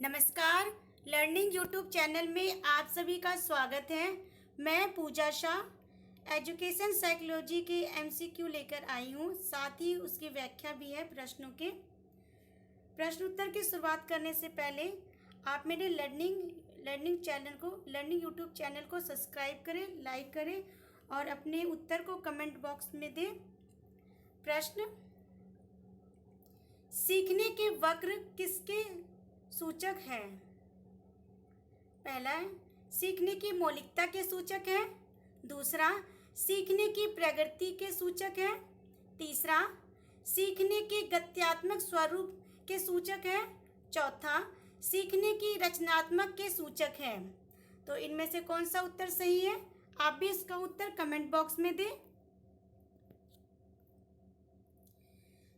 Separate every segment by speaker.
Speaker 1: नमस्कार। Learning YouTube channel में आप सभी का स्वागत है। मैं पूजा शाह एजुकेशन साइकोलॉजी के एमसीक्यू लेकर आई हूँ, साथ ही उसकी व्याख्या भी है प्रश्नों के। प्रश्न उत्तर की शुरुआत करने से पहले आप मेरे लर्निंग यूट्यूब चैनल को सब्सक्राइब करें, लाइक करें और अपने उत्तर को कमेंट बॉक्स में दें। प्रश्न, सीखने के वक्र किसके सूचक है? पहला है सीखने की मौलिकता के सूचक है। दूसरा, सीखने की प्रगति के सूचक है। तीसरा, सीखने के गत्यात्मक स्वरूप के सूचक है। चौथा, सीखने की रचनात्मक के सूचक है। तो इनमें से कौन सा उत्तर सही है? आप भी इसका उत्तर कमेंट बॉक्स में दें।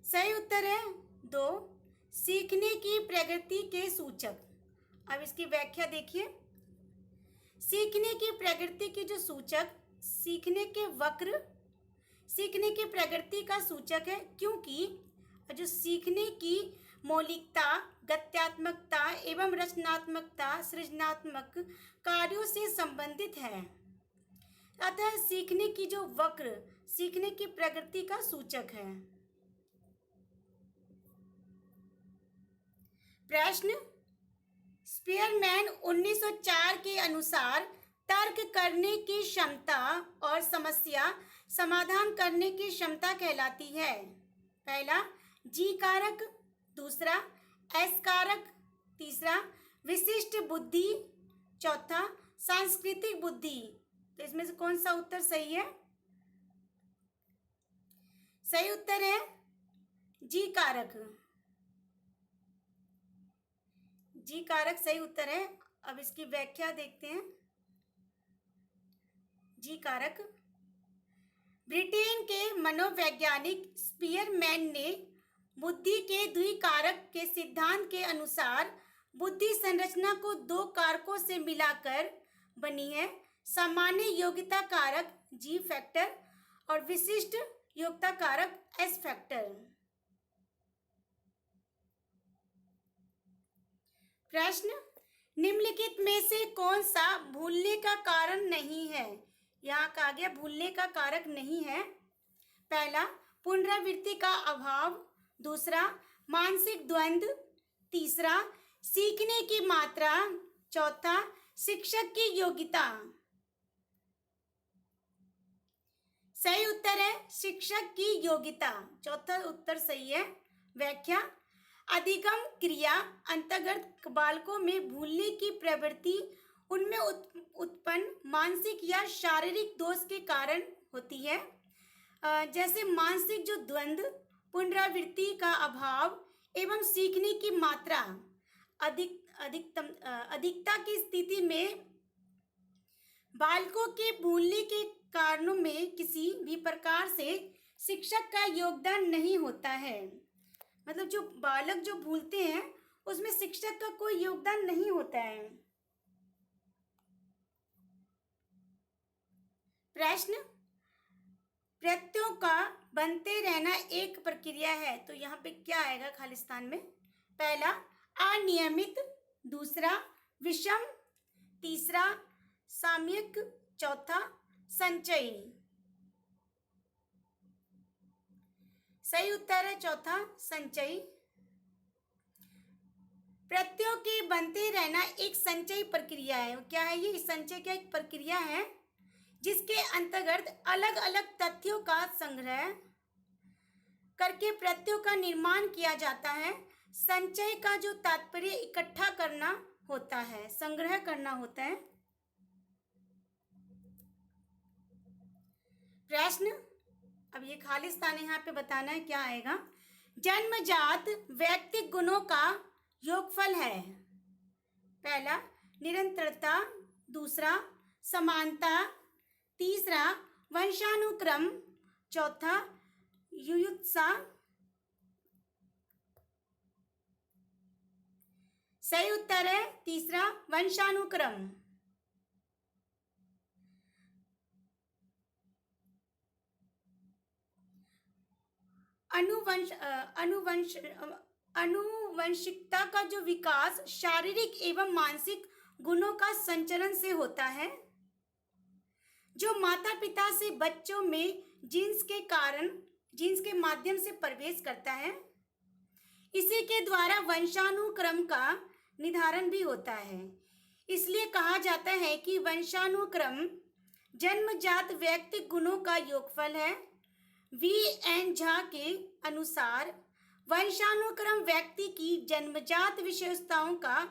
Speaker 1: सही उत्तर है 2, सीखने की प्रगति के सूचक। अब इसकी व्याख्या देखिए। सीखने की प्रगति के जो सूचक, सीखने के वक्र सीखने की प्रगति का सूचक है, क्योंकि जो सीखने की मौलिकता, गत्यात्मकता एवं रचनात्मकता सृजनात्मक कार्यों से संबंधित है। अतः सीखने की जो वक्र सीखने की प्रगति का सूचक है। प्रश्न, स्पीयरमैन 1904 के अनुसार तर्क करने की क्षमता और समस्या समाधान करने की क्षमता कहलाती है। पहला, जी कारक। दूसरा, एस कारक। तीसरा, विशिष्ट बुद्धि। चौथा, सांस्कृतिक बुद्धि। तो इसमें से कौन सा उत्तर सही है? सही उत्तर है जी कारक। जी कारक सही उत्तर है। अब इसकी व्याख्या देखते हैं। जी कारक, ब्रिटेन के मनोवैज्ञानिक स्पीयरमैन ने बुद्धि के द्विकारक के सिद्धांत के अनुसार बुद्धि संरचना को दो कारकों से मिलाकर बनी है, सामान्य योग्यता कारक जी फैक्टर और विशिष्ट योग्यता कारक एस फैक्टर। प्रश्न, निम्नलिखित में से कौन सा भूलने का कारण नहीं है? यहाँ कहा गया भूलने का कारक नहीं है। पहला, पुनरावृत्ति का अभाव। दूसरा, मानसिक द्वंद्व। तीसरा, सीखने की मात्रा। चौथा, शिक्षक की योग्यता। सही उत्तर है शिक्षक की योग्यता। चौथा उत्तर सही है। व्याख्या, अधिगम क्रिया अंतर्गत बालकों में भूलने की प्रवृत्ति उनमें उत्पन्न मानसिक या शारीरिक दोष के कारण होती है। जैसे मानसिक जो द्वंद्व, पुनरावृत्ति का अभाव एवं सीखने की मात्रा अधिकता की स्थिति में बालकों के भूलने के कारणों में किसी भी प्रकार से शिक्षक का योगदान नहीं होता है। मतलब जो बालक जो भूलते हैं उसमें शिक्षक का कोई योगदान नहीं होता है। प्रश्न, प्रत्ययों का बनते रहना एक प्रक्रिया है। तो यहाँ पे क्या आएगा खालिस्तान में? पहला, अनियमित। दूसरा, विषम। तीसरा, सामयिक। चौथा, संचयी। सही उत्तर है चौथा, संचयी। प्रत्ययों के बनते रहना एक संचयी प्रक्रिया है। क्या है ये? संचय क्या एक प्रक्रिया है जिसके अंतर्गत अलग अलग तथ्यों का संग्रह करके प्रत्ययों का निर्माण किया जाता है। संचय का जो तात्पर्य इकट्ठा करना होता है, संग्रह करना होता है। प्रश्न, अब ये खालिस्तान यहाँ पे बताना है क्या आएगा। जन्मजात व्यक्तिगत गुणों का योगफल है। पहला, निरंतरता। दूसरा, समानता। तीसरा, वंशानुक्रम। चौथा, युयुत्सा। सही उत्तर है तीसरा, वंशानुक्रम। आनुवंशिकता का जो विकास शारीरिक एवं मानसिक गुणों का संचरण से होता है, जो माता पिता से बच्चों में जीन्स के माध्यम से प्रवेश करता है। इसी के द्वारा वंशानुक्रम का निर्धारण भी होता है। इसलिए कहा जाता है कि वंशानुक्रम जन्मजात व्यक्तिगत गुणों का योगफल है। V.N. झा के अनुसार वंशानुक्रम व्यक्ति की जन्मजात विशेषताओं का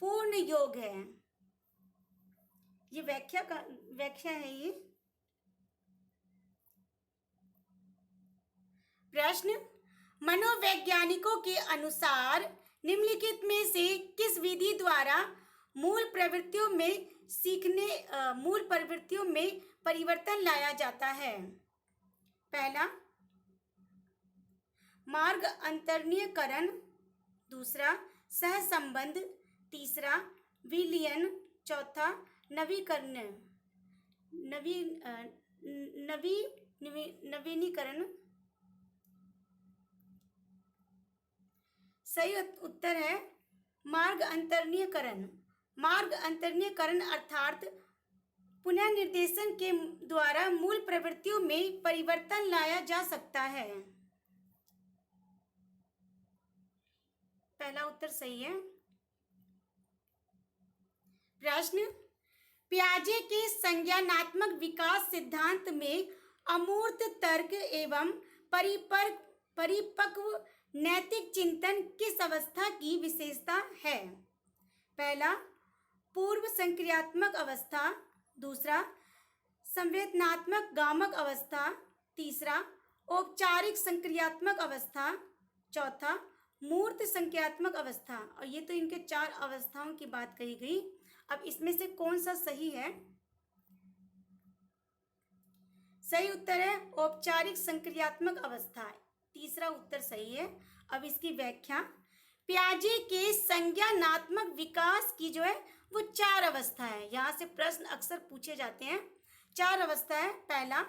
Speaker 1: पूर्ण योग है। ये व्याख्या है ये। प्रश्न, मनोवैज्ञानिकों के अनुसार निम्नलिखित में से किस विधि द्वारा मूल प्रवृत्तियों में परिवर्तन लाया जाता है? पहला, मार्ग अंतर्नियकरण, दूसरा सहसंबंध, तीसरा विलयन, चौथा नवीनीकरण। सही उत्तर है मार्ग अंतर्नियकरण। मार्ग अंतर्नियकरण अर्थात पुनर्निर्देशन के द्वारा मूल प्रवृत्तियों में परिवर्तन लाया जा सकता है। पहला उत्तर सही है। प्रश्न, पियाजे के संज्ञानात्मक विकास सिद्धांत में अमूर्त तर्क एवं परिपक्व नैतिक चिंतन किस अवस्था की विशेषता है? पहला, पूर्व संक्रियात्मक अवस्था, दूसरा संवेदनात्मक गामक अवस्था, तीसरा औपचारिक संक्रियात्मक अवस्था, चौथा मूर्त संक्रियात्मक अवस्था। और ये तो इनके 4 अवस्थाओं की बात कही गई। अब इसमें से कौन सा सही है? सही उत्तर है औपचारिक संक्रियात्मक अवस्था। तीसरा उत्तर सही है। अब इसकी व्याख्या, पियाजे के संज्ञानात्मक विकास की जो है वो 4 अवस्था है। यहाँ से प्रश्न अक्सर पूछे जाते हैं। 4 अवस्था है। पहला,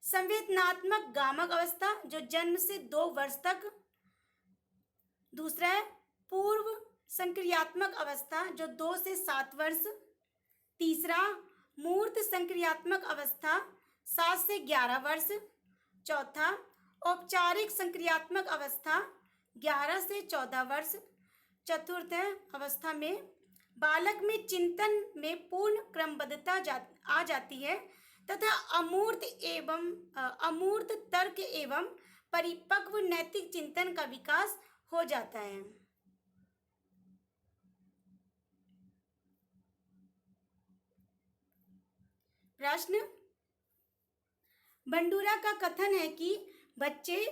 Speaker 1: संवेदनात्मक गामक अवस्था जो जन्म से 2 वर्ष तक, दूसरा है पूर्व संक्रियात्मक अवस्था जो 2 से 7 वर्ष, तीसरा मूर्त संक्रियात्मक अवस्था 7 से 11 वर्ष, चौथा औपचारिक संक्रियात्मक अवस्था 11 से 14 वर्ष, चतुर्थ अवस्था में बालक में चिंतन में पूर्ण क्रमबद्धता आ जाती है तथा अमूर्त तर्क एवं परिपक्व नैतिक चिंतन का विकास हो जाता है। प्रश्न, बंडूरा का कथन है कि बच्चे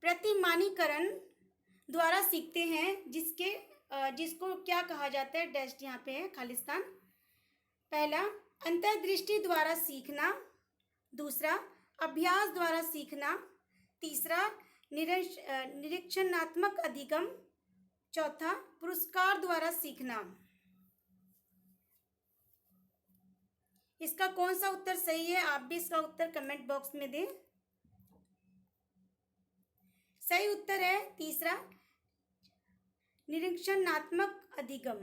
Speaker 1: प्रतिमानीकरण द्वारा सीखते हैं, जिसको क्या कहा जाता है? डैश यहाँ पे है खालिस्तान। पहला, अंतर्दृष्टि द्वारा सीखना, दूसरा अभ्यास द्वारा सीखना, तीसरा निरीक्षणात्मक अधिगम, चौथा पुरस्कार द्वारा सीखना। इसका कौन सा उत्तर सही है? आप भी इसका उत्तर कमेंट बॉक्स में दें। सही उत्तर है तीसरा, निरीक्षणात्मक अधिगम।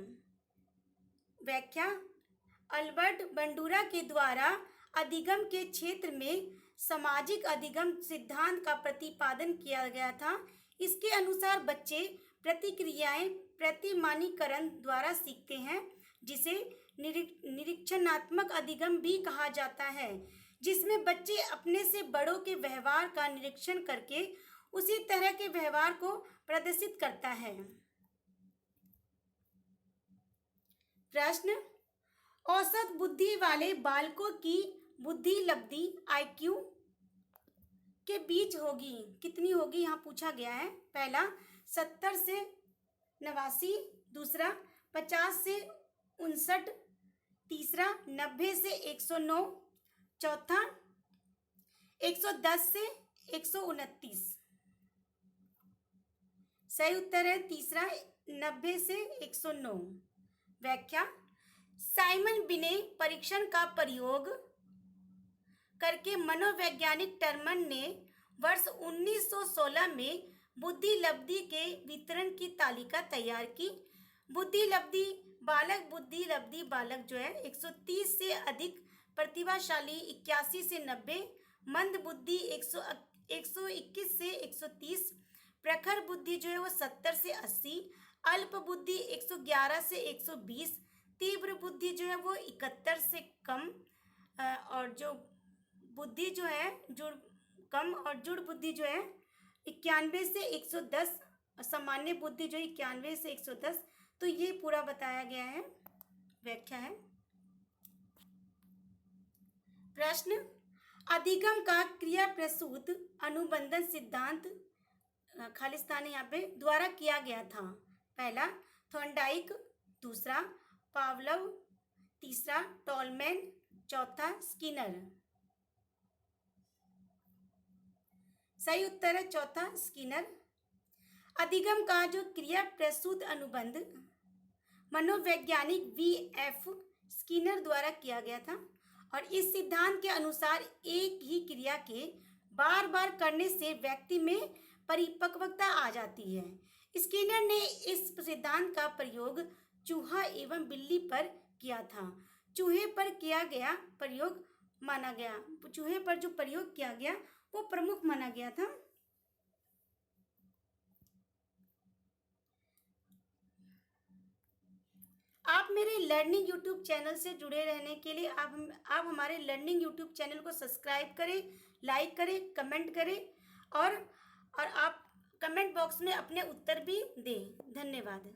Speaker 1: व्याख्या, अल्बर्ट बंडूरा के द्वारा अधिगम के क्षेत्र में सामाजिक अधिगम सिद्धांत का प्रतिपादन किया गया था। इसके अनुसार बच्चे प्रतिक्रियाएं प्रतिमानीकरण द्वारा सीखते हैं, जिसे निरीक्षणात्मक अधिगम भी कहा जाता है, जिसमें बच्चे अपने से बड़ों के व्यवहार का निरीक्षण करके उसी तरह के व्यवहार को प्रदर्शित करता है। प्रश्न, औसत बुद्धि वाले बालकों की बुद्धि लब्धि IQ के बीच होगी, कितनी होगी? यहाँ पूछा गया है। पहला 70 से 89, दूसरा 50 से 59, तीसरा 90 से 109, चौथा 110 से 129। सही उत्तर है तीसरा 90 से 109। व्याख्या, साइमन बिने परीक्षण का प्रयोग करके मनोवैज्ञानिक टर्मन ने वर्ष 1916 में बुद्धि लब्धि के वितरण की तालिका तैयार की। बुद्धि लब्धि बालक जो है 130 से अधिक, प्रतिभाशाली 81 से 90, मंद बुद्धि 121 से 130, प्रखर बुद्धि जो है वो 70 से 80, अल्प बुद्धि 111 से 120, तीव्र बुद्धि जो है वो 71 से कम, और जो बुद्धि जो है जुड़ कम, और जुड़ बुद्धि जो है 91 से 110, सामान्य बुद्धि जो 91 से 110। तो ये पूरा बताया गया है, व्याख्या है। प्रश्न, अधिगम का क्रिया प्रसूत अनुबंधन सिद्धांत खालिस्तान यहाँ पे द्वारा किया गया था। पहला थॉर्नडाइक, दूसरा पावलोव, तीसरा टॉलमैन, चौथा स्किनर। सही उत्तर है चौथा स्किनर। अधिगम का जो क्रिया प्रसूत अनुबंध मनोवैज्ञानिक V.F. स्किनर द्वारा किया गया था, और इस सिद्धांत के अनुसार एक ही क्रिया के बार बार करने से व्यक्ति में परिपक्वता आ जाती है। स्किनर ने इस सिद्धांत का प्रयोग चूहा एवं बिल्ली पर किया था। चूहे पर किया गया प्रयोग माना गया, चूहे पर जो प्रयोग किया गया वो प्रमुख माना गया था। आप मेरे लर्निंग यूट्यूब चैनल से जुड़े रहने के लिए आप हमारे लर्निंग यूट्यूब चैनल को सब्सक्राइब करें, लाइक करें, कमेंट करें, और आप कमेंट बॉक्स में अपने उत्तर भी दें। धन्यवाद।